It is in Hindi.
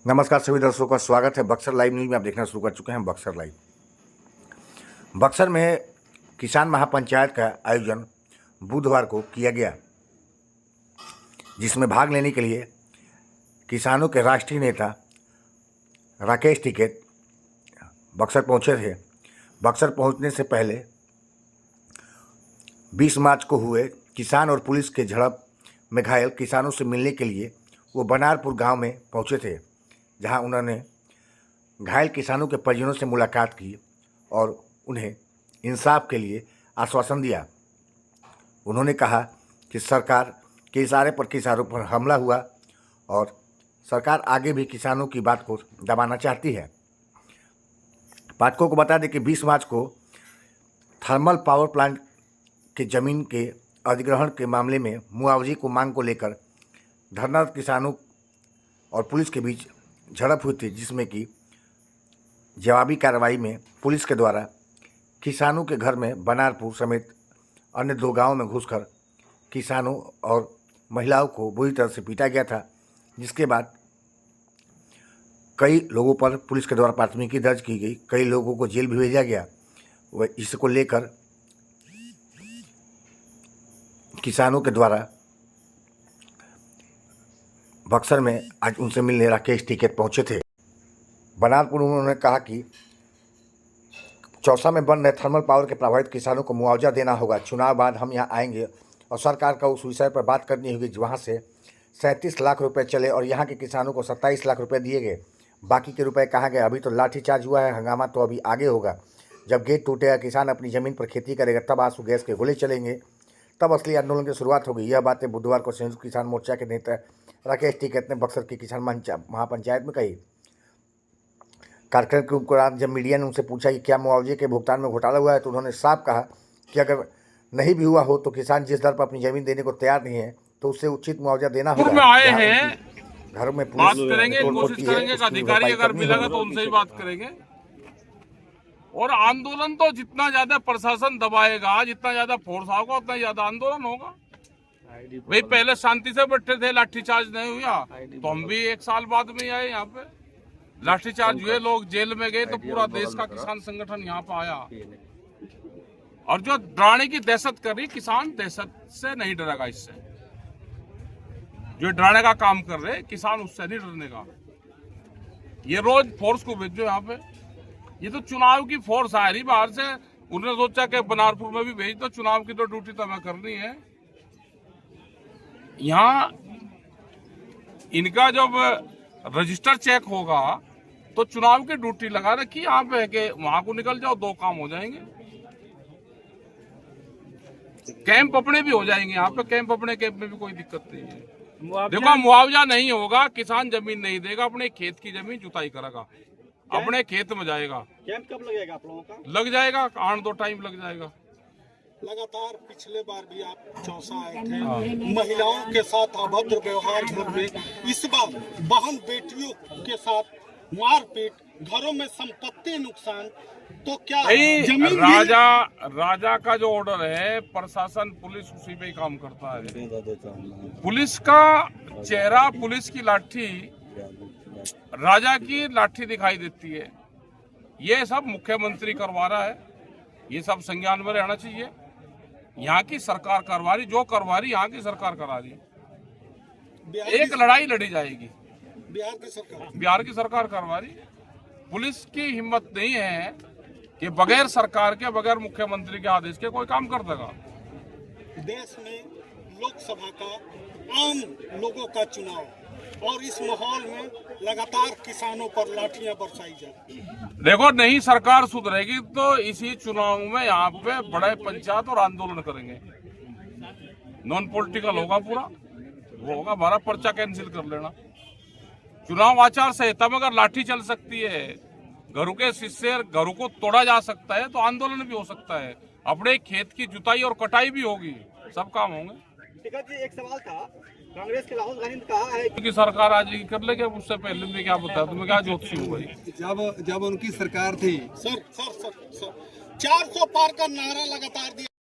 नमस्कार सभी दर्शकों का स्वागत है बक्सर लाइव न्यूज में। आप देखना शुरू कर चुके हैं बक्सर लाइव। बक्सर में किसान महापंचायत का आयोजन बुधवार को किया गया, जिसमें भाग लेने के लिए किसानों के राष्ट्रीय नेता राकेश टिकैत बक्सर पहुंचे थे। बक्सर पहुंचने से पहले 20 मार्च को हुए किसान और पुलिस के झड़प में घायल किसानों से मिलने के लिए वो बनारपुर गांव में पहुंचे थे, जहां उन्होंने घायल किसानों के परिजनों से मुलाकात की और उन्हें इंसाफ के लिए आश्वासन दिया। उन्होंने कहा कि सरकार के इशारे पर किसानों पर हमला हुआ और सरकार आगे भी किसानों की बात को दबाना चाहती है। पाठकों को बता दें कि 20 मार्च को थर्मल पावर प्लांट के ज़मीन के अधिग्रहण के मामले में मुआवजे को मांग को लेकर धरना किसानों और पुलिस के बीच झड़प हुई थी, जिसमें कि जवाबी कार्रवाई में पुलिस के द्वारा किसानों के घर में बनारपुर समेत अन्य 2 गांवों में घुसकर किसानों और महिलाओं को बुरी तरह से पीटा गया था, जिसके बाद कई लोगों पर पुलिस के द्वारा प्राथमिकी दर्ज की गई, कई लोगों को जेल भी भेजा गया। वह इसको लेकर किसानों के द्वारा बक्सर में आज उनसे मिलने राकेश टिकैत पहुंचे थे। बनारपुर उन्होंने कहा कि चौसा में बन रहे थर्मल पावर के प्रभावित किसानों को मुआवजा देना होगा। चुनाव बाद हम यहां आएंगे और सरकार का उस विषय पर बात करनी होगी वहां से 37 लाख रुपए चले और यहां के किसानों को 27 लाख रुपए दिए गए। बाकी के रुपए कहाँ गए? अभी तो लाठीचार्ज हुआ है, हंगामा तो अभी आगे होगा। जब गेट टूटेगा, किसान अपनी ज़मीन पर खेती करेगा, तब आंसू गैस के गोले चलेंगे, तब असली आंदोलन की शुरुआत होगी। यह बातें बुधवार को संयुक्त किसान मोर्चा के नेता राकेश टिकैत ने बक्सर की किसान महापंचायत में कही। कार्यक्रम के दौरान जब मीडिया ने उनसे पूछा कि क्या मुआवजे के भुगतान में घोटाला हुआ है, तो उन्होंने साफ कहा कि अगर नहीं भी हुआ हो तो किसान जिस दर पर अपनी जमीन देने को तैयार नहीं है तो उससे उचित मुआवजा देना होगा। में आए हैं, घरों में बात करेंगे, कोशिश करेंगे कि अधिकारी अगर मिलेगा तो उनसे ही बात करेंगे। और आंदोलन तो जितना ज्यादा प्रशासन दबाएगा, जितना ज्यादा फोर्स होगा, उतना ज्यादा आंदोलन होगा। भाई पहले शांति से बैठे थे, लाठीचार्ज नहीं हुआ तो हम भी 1 साल बाद में आए। यहाँ पे लाठीचार्ज हुए, लोग जेल में गए, तो पूरा देश का किसान संगठन यहाँ पे आया। और जो डराने की दहशत कर रही, किसान दहशत से नहीं डरेगा। इससे जो डराने का काम कर रहे किसान, उससे नहीं डरने का। ये रोज फोर्स को भेजो यहाँ पे। ये तो चुनाव की फोर्स आ रही बाहर से, उन्होंने सोचा कि बनारपुर में भी भेज दो, चुनाव की तो ड्यूटी तो हमें करनी है। यहाँ इनका जब रजिस्टर चेक होगा तो चुनाव की ड्यूटी लगा रखी यहाँ पे कि वहां को निकल जाओ, 2 काम हो जाएंगे। कैंप अपने भी हो जाएंगे यहाँ पे, कैंप अपने कैंप में भी कोई दिक्कत नहीं है। देखो, मुआवजा नहीं होगा, किसान जमीन नहीं देगा, अपने खेत की जमीन जुताई करेगा, अपने खेत में जाएगा। कैंप कब लगेगा आप लोगों का? लग जाएगा 8-2 टाइम लग जाएगा। लगातार पिछले बार भी आप चौसा आए थे, महिलाओं के साथ अभद्र व्यवहार घर में, इस बार बहन बेटियों के साथ मारपीट, घरों में संपत्ति नुकसान, तो क्या जमीन राजा का जो ऑर्डर है, प्रशासन पुलिस उसी पे ही काम करता है। पुलिस का चेहरा, पुलिस की लाठी राजा की लाठी दिखाई देती है। ये सब मुख्यमंत्री करवा रहा है, ये सब संज्ञान में रहना चाहिए। यहाँ की सरकार करवा रही, जो करवा रही यहाँ की सरकार करा रही। एक लड़ाई लड़ी जाएगी, बिहार की सरकार करवा रही। पुलिस की हिम्मत नहीं है कि बगैर सरकार के, बगैर मुख्यमंत्री के आदेश के कोई काम कर देगा। देश में लोकसभा का, आम लोगों का चुनाव, और इस माहौल में लगातार किसानों पर लाठियां बरसाई जाती है। देखो, नहीं सरकार सुधरेगी तो इसी चुनाव में यहाँ पे बड़े पंचायत और आंदोलन करेंगे। नॉन पॉलिटिकल होगा पूरा, वो होगा हमारा पर्चा कैंसिल कर लेना। चुनाव आचार संहिता में अगर लाठी चल सकती है, घरों के शीशे, घरों को तोड़ा जा सकता है, तो आंदोलन भी हो सकता है। अपने खेत की जुताई और कटाई भी होगी, सब काम होंगे। टिकैत जी, एक सवाल था, कांग्रेस के राहुल गांधी ने कहा है कि सरकार आज कर लेगी, उससे पहले में क्या बताया तुम्हें, क्या ज्योतिषी हो भाई? जब उनकी सरकार थी सर 400 पार का नारा लगातार दिया।